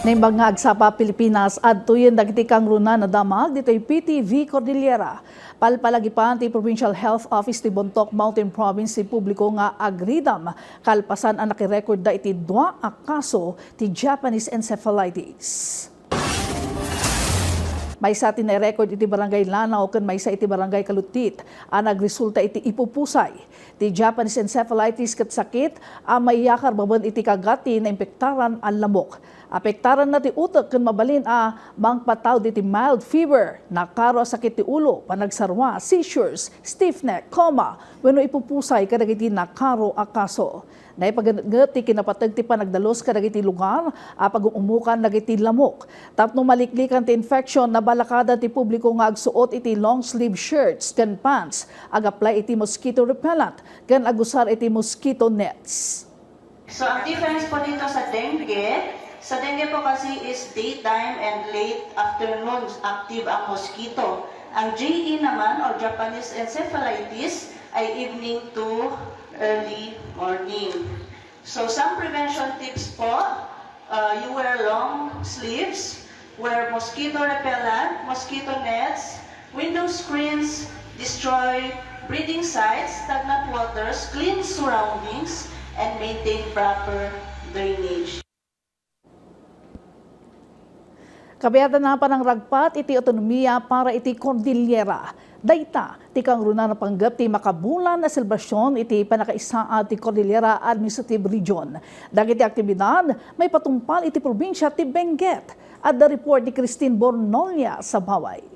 Naimbangag sa Pilipinas at tuyen dagiti kang runa na damag dito'y PTV Cordillera. Palpalagipan ti Provincial Health Office ti Bontoc Mountain Province ti publiko nga agridam kalpasan ang nakirecord da iti 2 a kaso ti Japanese encephalitis. May sa tinirecord iti barangay Lanao ken may sa iti barangay Kalutit ang nagresulta iti ipupusay. Ti Japanese encephalitis ket sakit ang maiyakar baban iti kagati na impektaran ang lamok. Apektaran na ti utek ken mabalin a mangpataw iti mild fever, nakaro sakit ti ulo, panagsarwa, seizures, stiff neck, coma, wenno ipupusay kadagiti nakaro a kaso. Naipaganget ti kinapateg ti panagdalos kadagiti lugar a pag-uumukan dagiti lamok. Tapno maliklikan ti infection na balakada ti publiko nga agsuot iti long sleeve shirts ken pants, ag-apply iti mosquito repellent ken agusar iti mosquito nets. So ang difference po dito sa dengue po kasi is daytime and late afternoon active ang mosquito. Ang JE naman or Japanese encephalitis ay evening to early morning. So some prevention tips po, you wear long sleeves, wear mosquito repellent, mosquito nets, window screens, destroy breeding sites, stagnant waters, clean surroundings, and maintain proper drainage. Kabayatan na pa ng ragpat iti otonomiya para iti Cordillera. Dayta, ti kang runa na panggap ti makabulan na selebrasyon iti panakaisaad ti Cordillera Administrative Region. Dagiti aktibidad, may patumpal iti probinsya ti Benguet. At the report ni Christine Bornolia sa Baway.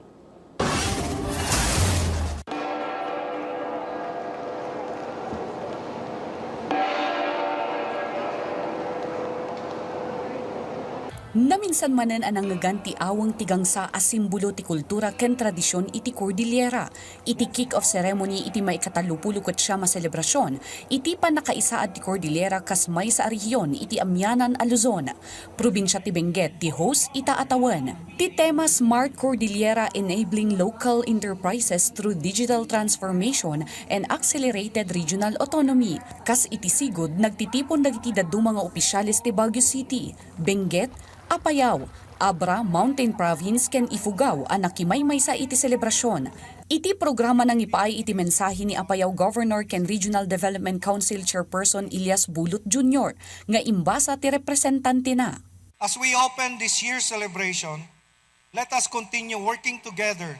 Naminsan manen anang ngaganti awang tigang sa asimbolo ti kultura ken tradisyon iti Cordillera. Iti kick-off ceremony iti may katalupulukot siya maselebrasyon. Iti pa nakaisaad ti Cordillera kas may sa rehiyon iti Amyanan a Luzon. Probinsya ti Benguet ti host ita atawan. Ti tema Smart Cordillera Enabling Local Enterprises Through Digital Transformation and Accelerated Regional Autonomy. Kas iti sigod nagtitipon dagiti daddu mga opisyalis ti Baguio City, Benguet, Apayao, Abra, Mountain Province ken Ifugao ang nakimaymay sa iti selebrasyon. Iti programa nang ipaay iti mensahe ni Apayao Governor ken Regional Development Council Chairperson Elias Bulut Jr. nga imbasa ti representante na. As we open this year's celebration, let us continue working together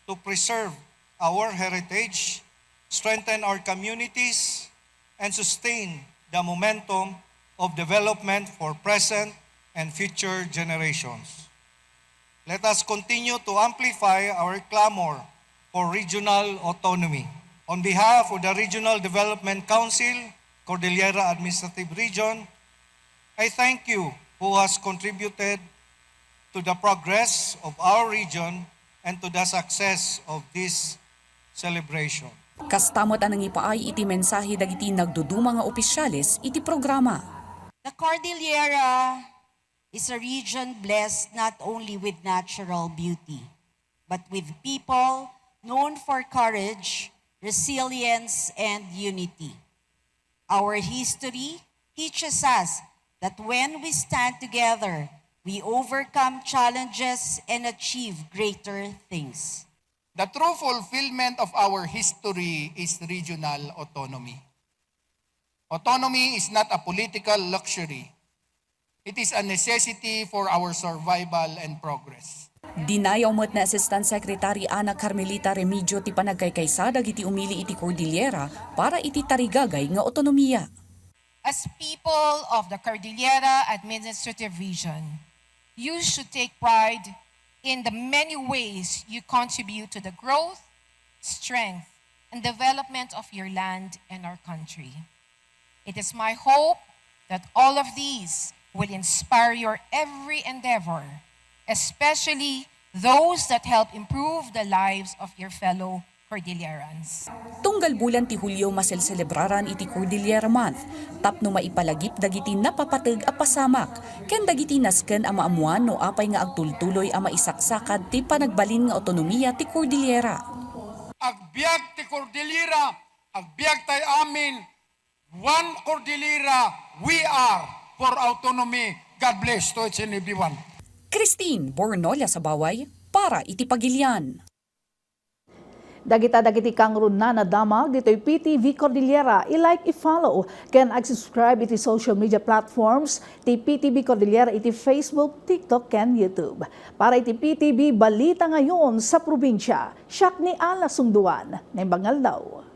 to preserve our heritage, strengthen our communities, and sustain the momentum of development for present and future generations. Let us continue to amplify our clamor for regional autonomy. On behalf of the Regional Development Council, Cordillera Administrative Region, I thank you who has contributed to the progress of our region and to the success of this celebration. Kastamot anang ipaay iti mensahe dagiti nagduduma nga opisyalis iti programa. The Cordillera is a region blessed not only with natural beauty, but with people known for courage, resilience, and unity. Our history teaches us that when we stand together, we overcome challenges and achieve greater things. The true fulfillment of our history is regional autonomy. Autonomy is not a political luxury. It is a necessity for our survival and progress. Dinayaw mo't na Assistant Secretary Ana Carmelita Remigio ti panagkaykaysa dagiti umili iti Cordillera para iti tarigagay nga otonomiya. As people of the Cordillera Administrative Region, you should take pride in the many ways you contribute to the growth, strength, and development of your land and our country. It is my hope that all of these will inspire your every endeavor, especially those that help improve the lives of your fellow Cordillerans. Tunggal bulan ti Hulyo masel-celebraran iti Cordillera Month, tapno maipalagip dagiti napapateg a pasamak, ken dagiti nasken a maamuan no apay nga agtultuloy a maisaksakad ti panagbalin nga otonomiya ti Cordillera. Agbiag ti Cordillera, agbiag tay amin, one Cordillera, we are for autonomy, God bless to each and everyone. Christine Bornolia sa Baway para iti Pagilian. Dagiti kang runa na damag dito'y PTV Cordillera. I-like, i-follow, can subscribe iti social media platforms ti PTV Cordillera iti Facebook, TikTok, and YouTube. Para iti PTV Balita ngayon sa probinsya, siyak ni Ala Sungduan, ng Bangal daw.